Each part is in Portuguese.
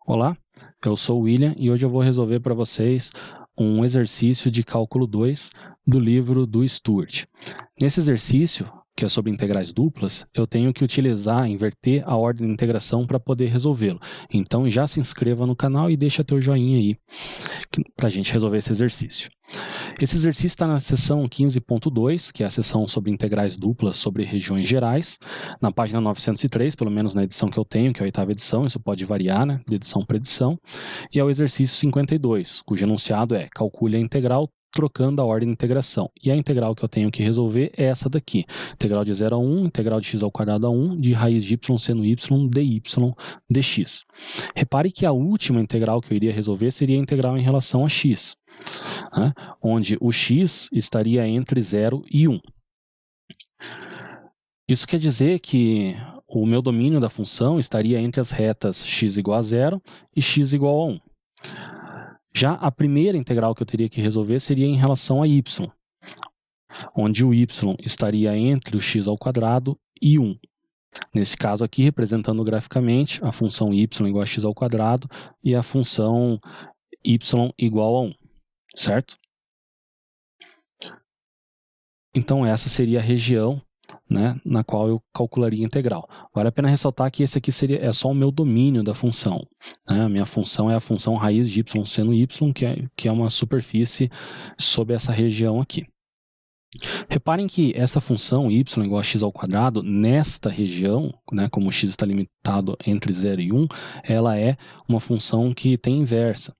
Olá, eu sou o William e hoje eu vou resolver para vocês um exercício de cálculo 2 do livro do Stewart. Nesse exercício, que é sobre integrais duplas, eu tenho que inverter a ordem de integração para poder resolvê-lo. Então já se inscreva no canal e deixa teu joinha aí para a gente resolver esse exercício. Esse exercício está na seção 15.2, que é a seção sobre integrais duplas sobre regiões gerais, na página 903, pelo menos na edição que eu tenho, que é a 8ª edição, isso pode variar, né, de edição para edição, e é o exercício 52, cujo enunciado é: calcule a integral trocando a ordem de integração. E a integral que eu tenho que resolver é essa daqui: integral de 0 a 1, integral de x ao quadrado a 1, de raiz de y seno y dy dx. Repare que a última integral que eu iria resolver seria a integral em relação a x, né, onde o x estaria entre 0 e 1. Isso quer dizer que o meu domínio da função estaria entre as retas x igual a 0 e x igual a 1. Já a primeira integral que eu teria que resolver seria em relação a y, onde o y estaria entre o x ao quadrado e 1. Nesse caso aqui, representando graficamente a função y igual a x ao quadrado e a função y igual a 1, certo? Então essa seria a região, né, na qual eu calcularia a integral. Vale a pena ressaltar que esse aqui é só o meu domínio da função, né? A minha função é a função raiz de y seno y, que é uma superfície sobre essa região aqui. Reparem que essa função y igual a x ao quadrado, nesta região, né, como o x está limitado entre 0 e 1, ela é uma função que tem inversa,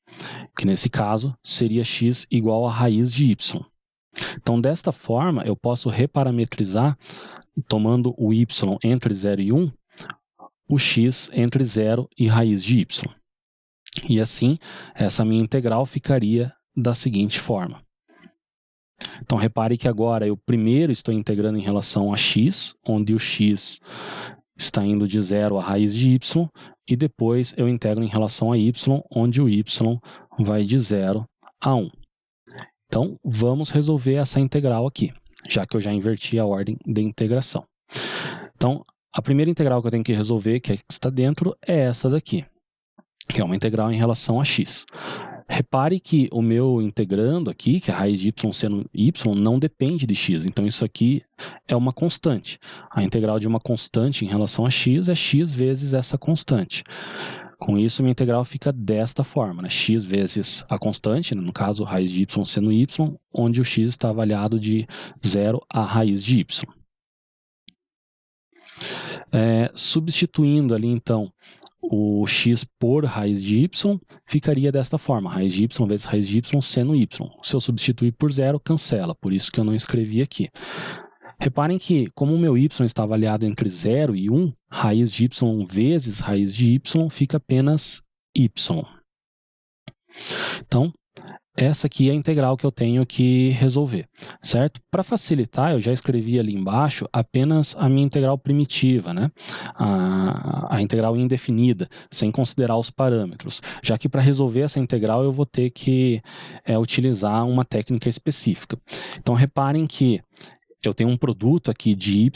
que nesse caso seria x igual a raiz de y. Então, desta forma, eu posso reparametrizar, tomando o y entre 0 e 1, o x entre 0 e raiz de y. E assim, essa minha integral ficaria da seguinte forma. Então, repare que agora eu primeiro estou integrando em relação a x, onde o x está indo de 0 a raiz de y, e depois eu integro em relação a y, onde o y vai de 0 a 1. Então, vamos resolver essa integral aqui, já que eu já inverti a ordem de integração. Então, a primeira integral que eu tenho que resolver, que está dentro, é essa daqui, que é uma integral em relação a x. Repare que o meu integrando aqui, que é a raiz de y seno y, não depende de x. Então, isso aqui é uma constante. A integral de uma constante em relação a x é x vezes essa constante. Com isso, minha integral fica desta forma, né? X vezes a constante, no caso, raiz de y seno y, onde o x está avaliado de 0 a raiz de y. Substituindo ali, então, o x por raiz de y, ficaria desta forma: raiz de y vezes raiz de y seno y. Se eu substituir por 0, cancela, por isso que eu não escrevi aqui. Reparem que, como o meu y está avaliado entre 0 e 1, raiz de y vezes raiz de y fica apenas y. Então, essa aqui é a integral que eu tenho que resolver, certo? Para facilitar, eu já escrevi ali embaixo apenas a minha integral primitiva, né? A integral indefinida, sem considerar os parâmetros, já que para resolver essa integral eu vou ter que utilizar uma técnica específica. Então, reparem que eu tenho um produto aqui de y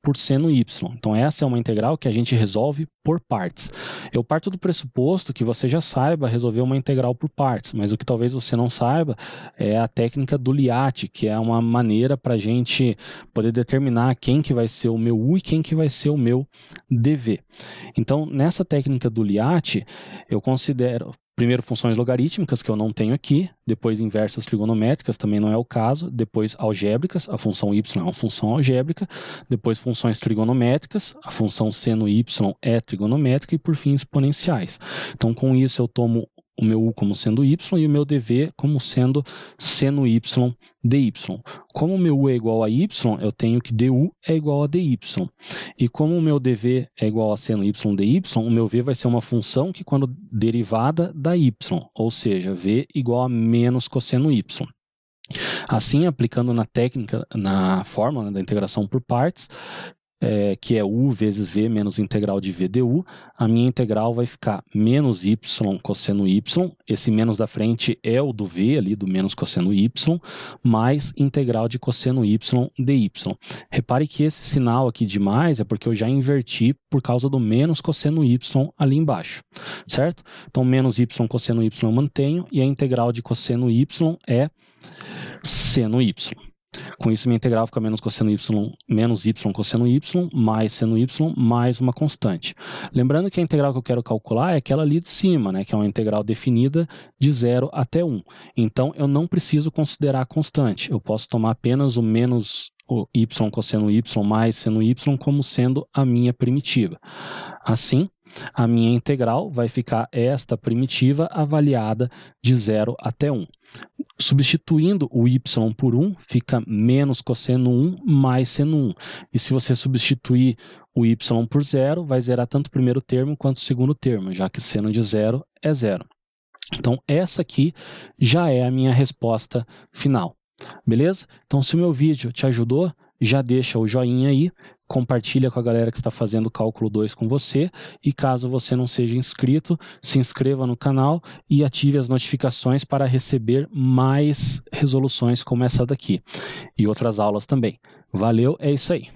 por seno y. Então, essa é uma integral que a gente resolve por partes. Eu parto do pressuposto que você já saiba resolver uma integral por partes, mas o que talvez você não saiba é a técnica do Liat, que é uma maneira para a gente poder determinar quem que vai ser o meu u e quem que vai ser o meu dv. Então, nessa técnica do Liat, eu considero primeiro funções logarítmicas, que eu não tenho aqui, depois inversas trigonométricas, também não é o caso, depois algébricas, a função y é uma função algébrica, depois funções trigonométricas, a função seno y é trigonométrica, e por fim exponenciais. Então, com isso eu tomo o meu u como sendo y e o meu dv como sendo seno y dy. Como o meu u é igual a y, eu tenho que du é igual a dy. E como o meu dv é igual a seno y dy, o meu v vai ser uma função que, quando derivada, dá y, ou seja, v igual a menos cosseno y. Assim, aplicando na técnica, na fórmula, né, da integração por partes, que é u vezes v menos integral de v du, a minha integral vai ficar menos y cosseno y, esse menos da frente é o do v ali, do menos cosseno y, mais integral de cosseno y dy. Repare que esse sinal aqui de mais é porque eu já inverti por causa do menos cosseno y ali embaixo, certo? Então, menos y cosseno y eu mantenho, e a integral de cosseno y é seno y. Com isso, minha integral fica menos cosseno y, menos y cosseno y, mais seno y, mais uma constante. Lembrando que a integral que eu quero calcular é aquela ali de cima, né, que é uma integral definida de 0 até 1. Então, eu não preciso considerar a constante. Eu posso tomar apenas o menos o y cosseno y mais seno y como sendo a minha primitiva. Assim, a minha integral vai ficar esta primitiva avaliada de 0 até 1. Substituindo o y por 1, fica menos cosseno 1 mais seno 1. E se você substituir o y por 0, vai zerar tanto o primeiro termo quanto o segundo termo, já que seno de 0 é 0. Então, essa aqui já é a minha resposta final. Beleza? Então, se o meu vídeo te ajudou, já deixa o joinha aí, compartilha com a galera que está fazendo o cálculo 2 com você, e caso você não seja inscrito, se inscreva no canal e ative as notificações para receber mais resoluções como essa daqui, e outras aulas também. Valeu, é isso aí.